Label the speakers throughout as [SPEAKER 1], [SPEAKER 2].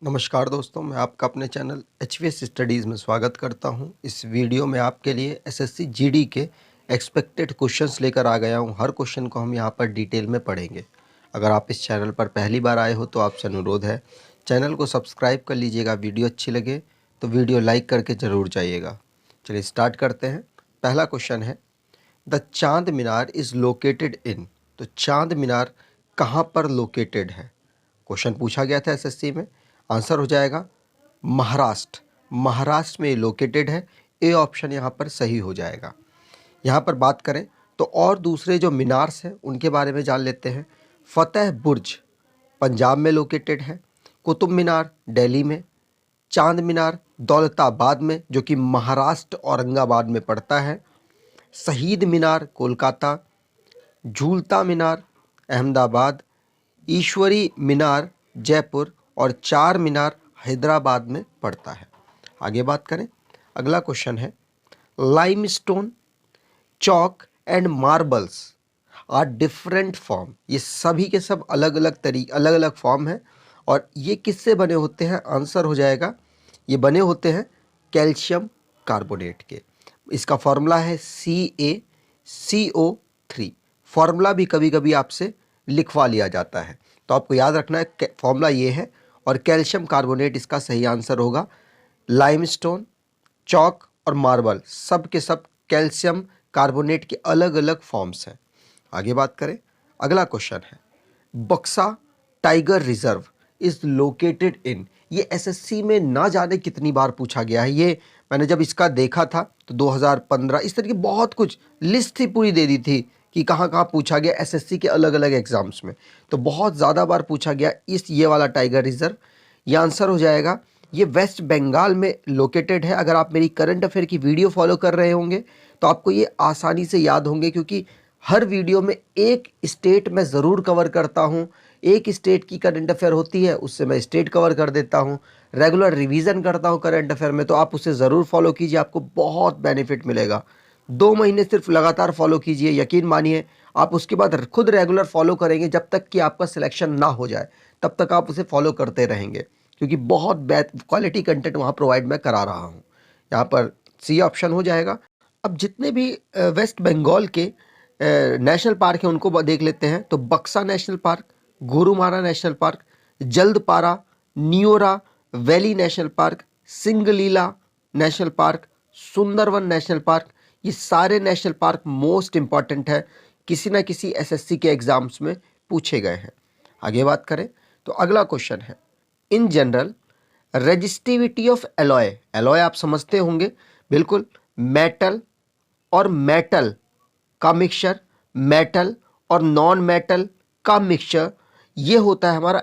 [SPEAKER 1] नमस्कार दोस्तों, मैं आपका अपने चैनल HVS स्टडीज़ में स्वागत करता हूं। इस वीडियो में आपके लिए SSC GD के एक्सपेक्टेड क्वेश्चंस लेकर आ गया हूं। हर क्वेश्चन को हम यहां पर डिटेल में पढ़ेंगे। अगर आप इस चैनल पर पहली बार आए हो तो आपसे अनुरोध है, चैनल को सब्सक्राइब कर लीजिएगा। वीडियो अच्छी लगे तो वीडियो लाइक करके ज़रूर जाइएगा। चलिए स्टार्ट करते हैं। पहला क्वेश्चन है, द चांद मीनार इज़ लोकेटेड इन। तो चांद मीनार कहाँ पर लोकेटेड है? क्वेश्चन पूछा गया था SSC में। आंसर हो जाएगा महाराष्ट्र। महाराष्ट्र में लोकेटेड है। ए ऑप्शन यहाँ पर सही हो जाएगा। यहाँ पर बात करें तो और दूसरे जो मीनार्स हैं उनके बारे में जान लेते हैं। फतेह बुर्ज पंजाब में लोकेटेड है। कुतुब मीनार दिल्ली में। चांद मीनार दौलताबाद में, जो कि महाराष्ट्र औरंगाबाद में पड़ता है। शहीद मीनार कोलकाता। झूलता मीनार अहमदाबाद। ईश्वरी मीनार जयपुर और चार मीनार हैदराबाद में पड़ता है। आगे बात करें, अगला क्वेश्चन है, limestone, chalk and marbles are different form. ये सभी के सब अलग अलग फॉर्म है और ये किससे बने होते हैं? आंसर हो जाएगा, ये बने होते हैं कैल्शियम कार्बोनेट के। इसका फॉर्मूला है CaCO3। फॉर्मूला भी कभी कभी आपसे लिखवा लिया जाता है, तो आपको याद रखना है फॉर्मूला ये है और कैल्शियम कार्बोनेट इसका सही आंसर होगा। लाइमस्टोन, चौक और मार्बल सब के सब कैल्शियम कार्बोनेट के अलग अलग फॉर्म्स हैं। आगे बात करें, अगला क्वेश्चन है, बक्सा tiger reserve is located in. ये SSC में ना जाने कितनी बार पूछा गया है। ये मैंने जब इसका देखा था तो 2015 इस तरह की बहुत कुछ लिस्ट थी, पूरी दे दी थी कि कहाँ कहाँ पूछा गया SSC के अलग अलग एग्जाम्स में। तो बहुत ज़्यादा बार पूछा गया ये वाला टाइगर रिजर्व। ये आंसर हो जाएगा, ये वेस्ट बंगाल में लोकेटेड है। अगर आप मेरी करंट अफेयर की वीडियो फॉलो कर रहे होंगे तो आपको ये आसानी से याद होंगे, क्योंकि हर वीडियो में एक स्टेट मैं ज़रूर कवर करता हूँ। एक स्टेट की करंट अफेयर होती है, उससे मैं स्टेट कवर कर देता हूँ। रेगुलर रिवीजन करता हूँ करंट अफेयर में, तो आप उसे ज़रूर फॉलो कीजिए, आपको बहुत बेनिफिट मिलेगा। 2 महीने सिर्फ लगातार फॉलो कीजिए, यकीन मानिए आप उसके बाद खुद रेगुलर फॉलो करेंगे। जब तक कि आपका सिलेक्शन ना हो जाए तब तक आप उसे फॉलो करते रहेंगे, क्योंकि बहुत क्वालिटी कंटेंट वहाँ प्रोवाइड मैं करा रहा हूँ। यहाँ पर सी ऑप्शन हो जाएगा। अब जितने भी वेस्ट बंगाल के नेशनल पार्क हैं उनको देख लेते हैं। तो Buxa national park, Gorumara national park, Jaldapara, Neora valley national park, Singalila national park, Sundarban national park, ये सारे नेशनल पार्क मोस्ट इंपॉर्टेंट है, किसी ना किसी SSC के एग्जाम्स में पूछे गए हैं। आगे बात करें तो अगला क्वेश्चन है, in general resistivity of alloy. Alloy आप समझते होंगे, बिल्कुल, मेटल और मेटल का मिक्सचर, मेटल और नॉन मेटल का मिक्सचर, ये होता है हमारा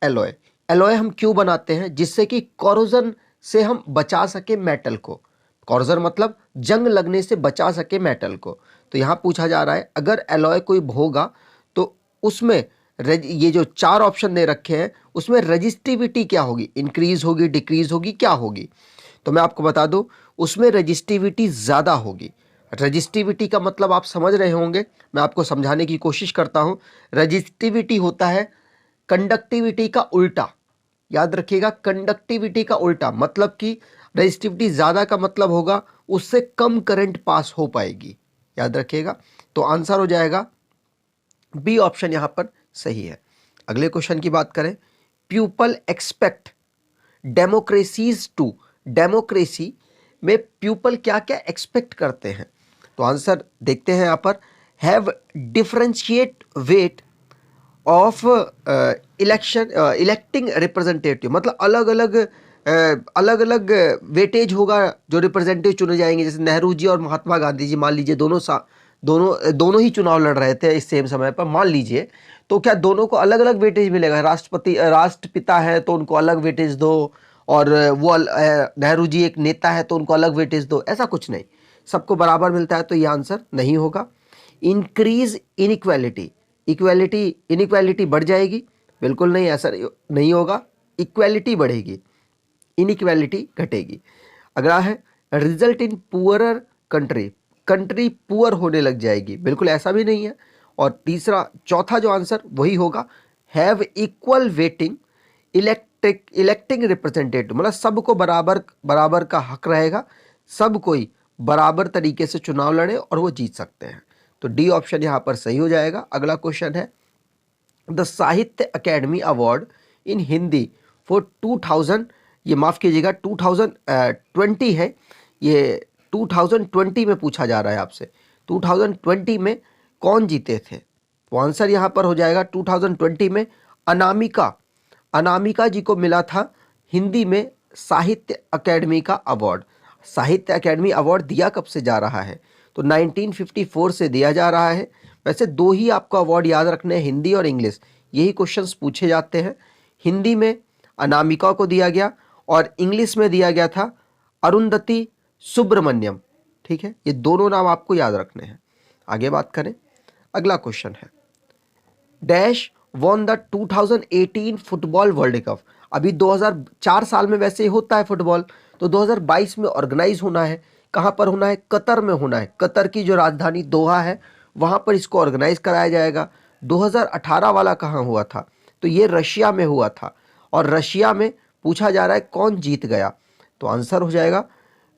[SPEAKER 1] एलॉय। एलॉय हम क्यों बनाते हैं? जिससे कि कोरोजन से हम बचा सके मेटल को। कोरोजन मतलब जंग लगने से बचा सके मेटल को। तो यहाँ पूछा जा रहा है, अगर एलॉय कोई होगा तो उसमें ये जो 4 ऑप्शन दे रखे हैं उसमें रजिस्टिविटी क्या होगी? इंक्रीज होगी, डिक्रीज होगी, क्या होगी? तो मैं आपको बता दूं, उसमें रजिस्टिविटी ज़्यादा होगी। रजिस्टिविटी का मतलब आप समझ रहे होंगे, मैं आपको समझाने की कोशिश करता हूं। रजिस्टिविटी होता है कंडक्टिविटी का उल्टा। याद रखिएगा, कंडक्टिविटी का उल्टा मतलब कि रजिस्टिविटी ज़्यादा का मतलब होगा उससे कम करंट पास हो पाएगी। याद रखिएगा, तो आंसर हो जाएगा बी ऑप्शन यहां पर सही है। अगले क्वेश्चन की बात करें, people expect democracies to. Democracy में पीपल क्या क्या एक्सपेक्ट करते हैं? तो आंसर देखते हैं यहां पर, have differentiate weight of election electing representative, मतलब अलग अलग वेटेज होगा जो रिप्रेजेंटेटिव चुने जाएंगे। जैसे नेहरू जी और महात्मा गांधी जी, मान लीजिए दोनों ही चुनाव लड़ रहे थे इस सेम समय पर, मान लीजिए, तो क्या दोनों को अलग अलग वेटेज मिलेगा? राष्ट्रपिता है तो उनको अलग वेटेज दो, और वो नेहरू जी एक नेता है तो उनको अलग वेटेज दो, ऐसा कुछ नहीं, सबको बराबर मिलता है। तो ये आंसर नहीं होगा। इंक्रीज इनइक्वालिटी, इनइक्वालिटी बढ़ जाएगी? बिल्कुल नहीं, ऐसा नहीं होगा। इक्वालिटी बढ़ेगी, इनइक्वालिटी घटेगी। अगला है, result in poorer country, country poor होने लग जाएगी? बिल्कुल ऐसा भी नहीं है। और चौथा जो आंसर वही होगा, have equal waiting electing representative, मतलब सबको बराबर बराबर का हक रहेगा, सब कोई बराबर तरीके से चुनाव लड़े और वो जीत सकते हैं। तो डी ऑप्शन यहाँ पर सही हो जाएगा। अगला क्वेश्चन है, द साहित्य academy award in Hindi for 2000, ये माफ़ कीजिएगा 2020 है, ये 2020 में पूछा जा रहा है आपसे, 2020 में कौन जीते थे? तो आंसर यहाँ पर हो जाएगा 2020 में अनामिका जी को मिला था हिंदी में साहित्य अकेडमी का अवार्ड। साहित्य अकेडमी अवार्ड दिया कब से जा रहा है? तो 1954 से दिया जा रहा है। वैसे दो ही आपको अवार्ड याद रखने हैं, हिंदी और इंग्लिश, यही क्वेश्चंस पूछे जाते हैं। हिंदी में अनामिका को दिया गया और इंग्लिश में दिया गया था अरुंधति सुब्रमण्यम। ठीक है, ये दोनों नाम आपको याद रखने हैं। आगे बात करें, अगला क्वेश्चन है, dash won the 2018 football world cup. अभी 2004 साल में वैसे ही होता है फुटबॉल, तो 2022 में ऑर्गेनाइज होना है। कहाँ पर होना है? कतर में होना है। कतर की जो राजधानी दोहा है वहाँ पर इसको ऑर्गेनाइज कराया जाएगा। 2018 वाला कहाँ हुआ था? तो ये रशिया में हुआ था और रशिया में पूछा जा रहा है कौन जीत गया? तो आंसर हो जाएगा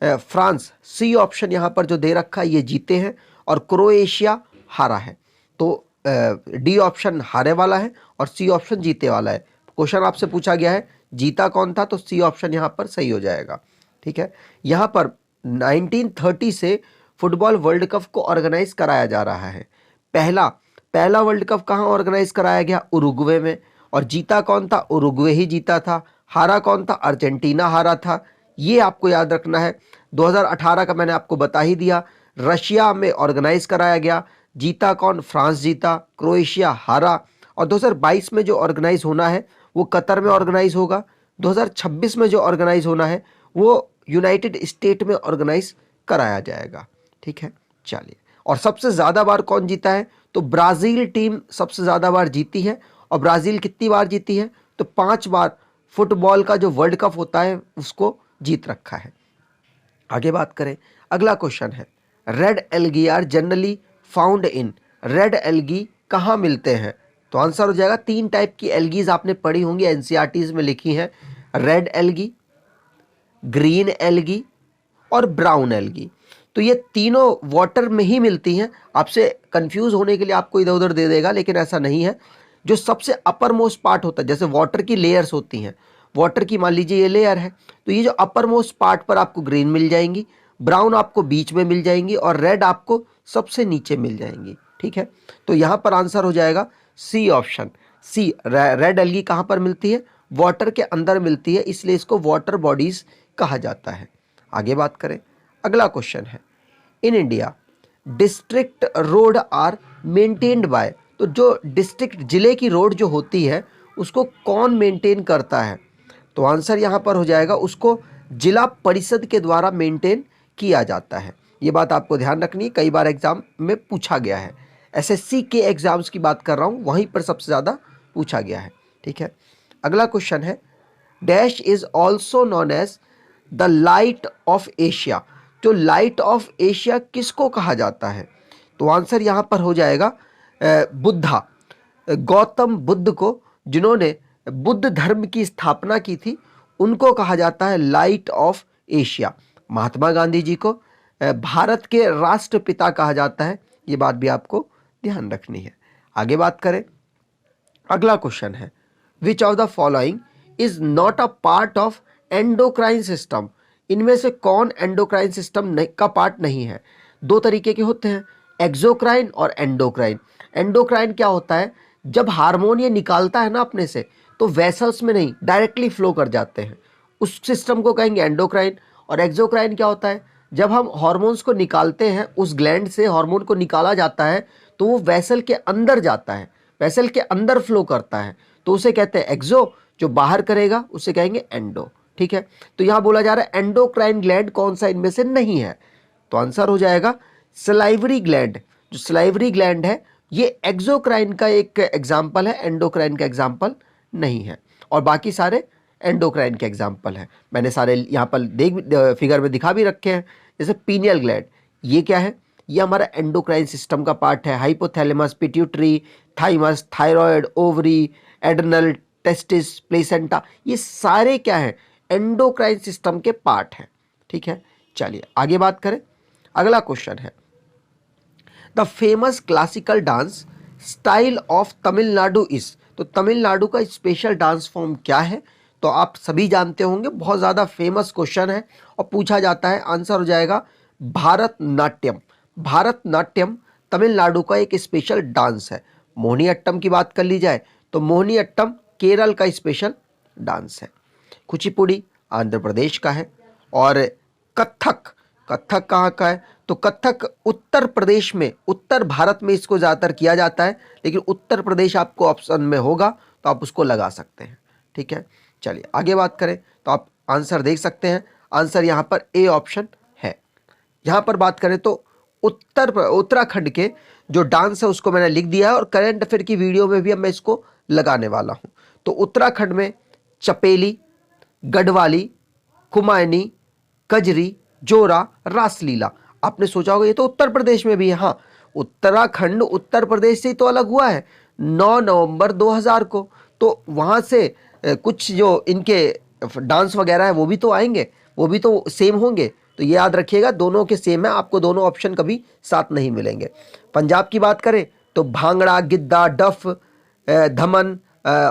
[SPEAKER 1] फ्रांस। सी ऑप्शन यहाँ पर जो दे रखा है ये जीते हैं और क्रोएशिया हारा है। तो डी ऑप्शन हारे वाला है और सी ऑप्शन जीते वाला है। क्वेश्चन आपसे पूछा गया है जीता कौन था, तो सी ऑप्शन यहाँ पर सही हो जाएगा। ठीक है, यहाँ पर 1930 से फुटबॉल वर्ल्ड कप को ऑर्गेनाइज कराया जा रहा है। पहला वर्ल्ड कप कहाँ ऑर्गेनाइज कराया गया? उरुग्वे में। और जीता कौन था? उरुग्वे ही जीता था। हारा कौन था? अर्जेंटीना हारा था। ये आपको याद रखना है। 2018 का मैंने आपको बता ही दिया, रशिया में ऑर्गेनाइज कराया गया। जीता कौन? फ्रांस जीता, क्रोएशिया हारा। और 2022 में जो ऑर्गेनाइज होना है वो कतर में ऑर्गेनाइज होगा। 2026 में जो ऑर्गेनाइज होना है वो यूनाइटेड स्टेट में ऑर्गेनाइज कराया जाएगा। ठीक है, चलिए। और सबसे ज़्यादा बार कौन जीता है? तो ब्राज़ील टीम सबसे ज़्यादा बार जीती है। और ब्राज़ील कितनी बार जीती है? तो 5 बार फुटबॉल का जो वर्ल्ड कप होता है उसको जीत रखा है। आगे बात करें, अगला क्वेश्चन है, red algae are generally found in. Red algae कहाँ मिलते हैं? तो आंसर हो जाएगा 3 टाइप की एल्गीज आपने पढ़ी होंगी, एनसीईआरटीज में लिखी हैं, रेड एल्गी, ग्रीन एल्गी और ब्राउन एल्गी। तो ये तीनों वाटर में ही मिलती हैं। आपसे कंफ्यूज होने के लिए आपको इधर उधर दे देगा, लेकिन ऐसा नहीं है। जो सबसे अपर मोस्ट पार्ट होता है, जैसे वाटर की लेयर्स होती हैं, वाटर की मान लीजिए ये लेयर है, तो ये जो अपर मोस्ट पार्ट पर आपको ग्रीन मिल जाएंगी, ब्राउन आपको बीच में मिल जाएंगी और रेड आपको सबसे नीचे मिल जाएंगी। ठीक है, तो यहाँ पर आंसर हो जाएगा सी ऑप्शन, सी। रेड एल्गी कहाँ पर मिलती है? वाटर के अंदर मिलती है, इसलिए इसको वाटर बॉडीज कहा जाता है। आगे बात करें, अगला क्वेश्चन है, in India district road are maintained by. तो जो डिस्ट्रिक्ट जिले की रोड जो होती है उसको कौन मेंटेन करता है? तो आंसर यहाँ पर हो जाएगा उसको जिला परिषद के द्वारा मेंटेन किया जाता है। ये बात आपको ध्यान रखनी है, कई बार एग्जाम में पूछा गया है। एसएससी के एग्जाम्स की बात कर रहा हूँ, वहीं पर सबसे ज़्यादा पूछा गया है। ठीक है, अगला क्वेश्चन है, dash is also known as the light of Asia. जो लाइट ऑफ एशिया किसको कहा जाता है? तो आंसर यहाँ पर हो जाएगा बुद्धा, गौतम बुद्ध को, जिन्होंने बुद्ध धर्म की स्थापना की थी, उनको कहा जाता है light of Asia. Mahatma Gandhi ji को भारत के राष्ट्रपिता कहा जाता है। ये बात भी आपको ध्यान रखनी है। आगे बात करें, अगला क्वेश्चन है, विच of the following is not a part of endocrine system. इनमें से कौन एंडोक्राइन सिस्टम का पार्ट नहीं है? 2 तरीके के होते हैं, एक्सोक्राइन और एंडोक्राइन। एंडोक्राइन क्या होता है? जब हार्मोन ये निकालता है ना अपने से, तो वेसल्स में नहीं, डायरेक्टली फ्लो कर जाते हैं, उस सिस्टम को कहेंगे एंडोक्राइन। और एक्सोक्राइन क्या होता है? जब हम हार्मोन्स को निकालते हैं, उस ग्लैंड से हार्मोन को निकाला जाता है तो वो वेसल के अंदर जाता है, वेसल के अंदर फ्लो करता है, तो उसे कहते हैं एक्सो। जो बाहर करेगा उसे कहेंगे एंडो। ठीक है, तो यहां बोला जा रहा है एंडोक्राइन ग्लैंड कौन सा इनमें से नहीं है? तो आंसर हो जाएगा सलाइवरी ग्लैंड। जो सलाइवरी ग्लैंड है ये एक्सोक्राइन का एक एग्जाम्पल है, एंडोक्राइन का एग्जाम्पल नहीं है। और बाकी सारे एंडोक्राइन के एग्जाम्पल हैं, मैंने सारे यहाँ पर फिगर में दिखा भी रखे हैं। जैसे पीनियल ग्लैंड, ये क्या है? ये हमारा एंडोक्राइन सिस्टम का पार्ट है। Hypothalamus, pituitary, thymus, thyroid, ovary, adrenal, testis, placenta, ये सारे क्या है, एंडोक्राइन सिस्टम के पार्ट हैं। ठीक है, चलिए आगे बात करें। अगला क्वेश्चन है, the famous classical dance style of Tamil Nadu is. तो तमिलनाडु का स्पेशल डांस फॉर्म क्या है, तो आप सभी जानते होंगे, बहुत ज़्यादा फेमस क्वेश्चन है और पूछा जाता है। आंसर हो जाएगा भारतनाट्यम। भारतनाट्यम तमिलनाडु का एक स्पेशल डांस है। मोहिनीअट्टम की बात कर ली जाए तो मोहिनीअट्टम केरल का स्पेशल डांस है। कुचिपुड़ी आंध्र प्रदेश का है। और कथक, कथक कहाँ का है, तो कथक उत्तर प्रदेश में, उत्तर भारत में इसको ज़्यादातर किया जाता है, लेकिन उत्तर प्रदेश आपको ऑप्शन में होगा तो आप उसको लगा सकते हैं। ठीक है, चलिए आगे बात करें तो आप आंसर देख सकते हैं। आंसर यहाँ पर ए ऑप्शन है। यहाँ पर बात करें तो उत्तराखंड के जो डांस है उसको मैंने लिख दिया है और करंट अफेयर की वीडियो में भी अब मैं इसको लगाने वाला हूँ। तो उत्तराखंड में चपेली, गढ़वाली, कुमायनी, कजरी, जोरा, रासलीला। आपने सोचा होगा ये तो उत्तर प्रदेश में भी है। हाँ, उत्तराखंड उत्तर प्रदेश से ही तो अलग हुआ है 9 नवंबर 2000 को। तो वहाँ से कुछ जो इनके डांस वगैरह है वो भी तो आएंगे, वो भी तो सेम होंगे। तो ये याद रखिएगा, दोनों के सेम है, आपको दोनों ऑप्शन कभी साथ नहीं मिलेंगे। पंजाब की बात करें तो भांगड़ा, गिद्दा, डफ, धमन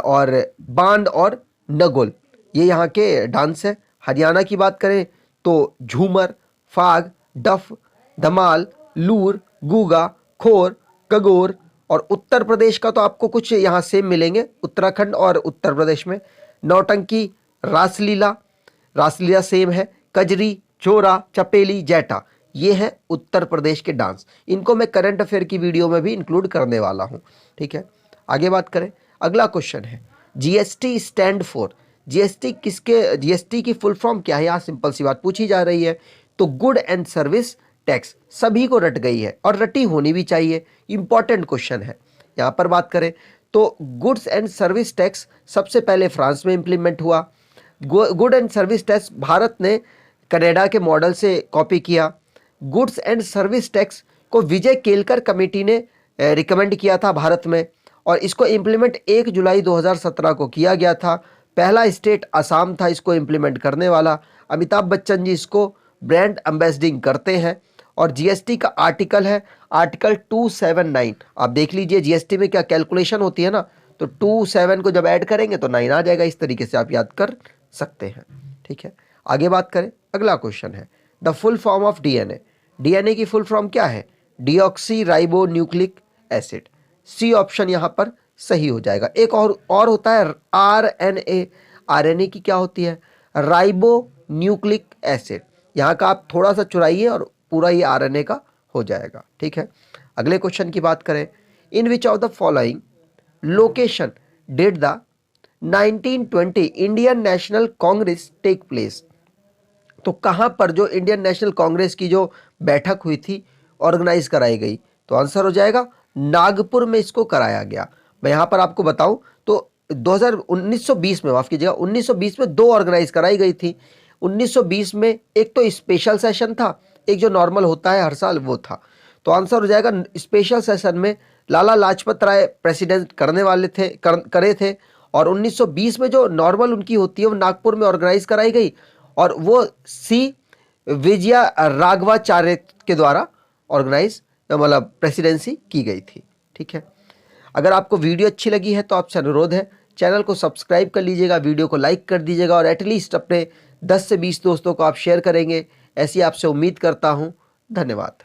[SPEAKER 1] और बांड और नगोल, ये यहाँ के डांस है। हरियाणा की बात करें तो झूमर, फाग, डफ, धमाल, लूर, गूगा, खोर, गगोर। और उत्तर प्रदेश का तो आपको कुछ यहाँ सेम मिलेंगे, उत्तराखंड और उत्तर प्रदेश में। नौटंकी, रासलीला, रासलीला सेम है। कजरी, चोरा, चपेली, जैटा, ये है उत्तर प्रदेश के डांस। इनको मैं करंट अफेयर की वीडियो में भी इंक्लूड करने वाला हूँ। ठीक है, आगे बात करें। अगला क्वेश्चन है, जीएसटी स्टैंड फॉर। जीएसटी किसके, जीएसटी की फुल फॉर्म क्या है, यहाँ सिंपल सी बात पूछी जा रही है। तो गुड एंड सर्विस टैक्स, सभी को रट गई है और रटी होनी भी चाहिए, इंपॉर्टेंट क्वेश्चन है। यहाँ पर बात करें तो गुड्स एंड सर्विस टैक्स सबसे पहले फ्रांस में इंप्लीमेंट हुआ। Good and service tax Bharat ने कनाडा के मॉडल से कॉपी किया। गुड्स एंड सर्विस टैक्स को विजय केलकर कमेटी ने रिकमेंड किया था भारत में, और इसको इम्प्लीमेंट 1 जुलाई 2017 को किया गया था। पहला स्टेट असम था इसको इम्प्लीमेंट करने वाला। अमिताभ बच्चन जी इसको ब्रांड एम्बेसडिंग करते हैं। और जीएसटी का आर्टिकल है आर्टिकल 279। आप देख लीजिए जीएसटी में क्या कैलकुलेशन होती है ना, तो 27 को जब ऐड करेंगे तो 9 आ जाएगा। इस तरीके से आप याद कर सकते हैं। ठीक है, आगे बात करें। अगला क्वेश्चन है, the full form of DNA. DNA की फुल फॉर्म क्या है, deoxyribonucleic acid. C option यहाँ पर सही हो जाएगा। एक और होता है आरएनए। आरएनए की क्या होती है, राइबो न्यूक्लिक एसिड। यहाँ का आप थोड़ा सा चुराइए और पूरा ये आरएनए का हो जाएगा। ठीक है, अगले क्वेश्चन की बात करें, in which of the following location did the 1920 Indian National Congress take place. तो कहाँ पर जो इंडियन नेशनल कांग्रेस की जो बैठक हुई थी, ऑर्गेनाइज कराई गई, तो आंसर हो जाएगा नागपुर में इसको कराया गया। मैं यहाँ पर आपको बताऊं तो 1920 में, माफ कीजिएगा 1920 में 2 ऑर्गेनाइज कराई गई थी। 1920 में एक तो स्पेशल सेशन था, एक जो नॉर्मल होता है हर साल वो था। तो आंसर हो जाएगा स्पेशल सेशन में लाला लाजपत राय प्रेसिडेंट करने वाले थे, करे थे। और 1920 में जो नॉर्मल उनकी होती है वो नागपुर में ऑर्गेनाइज कराई गई, और वो सी विजया राघवाचार्य के द्वारा ऑर्गेनाइज मतलब प्रेसिडेंसी की गई थी। ठीक है, अगर आपको वीडियो अच्छी लगी है तो आपसे अनुरोध है चैनल को सब्सक्राइब कर लीजिएगा, वीडियो को लाइक कर दीजिएगा और एटलीस्ट अपने 10 से 20 दोस्तों को आप शेयर करेंगे, ऐसी आपसे उम्मीद करता हूँ। धन्यवाद।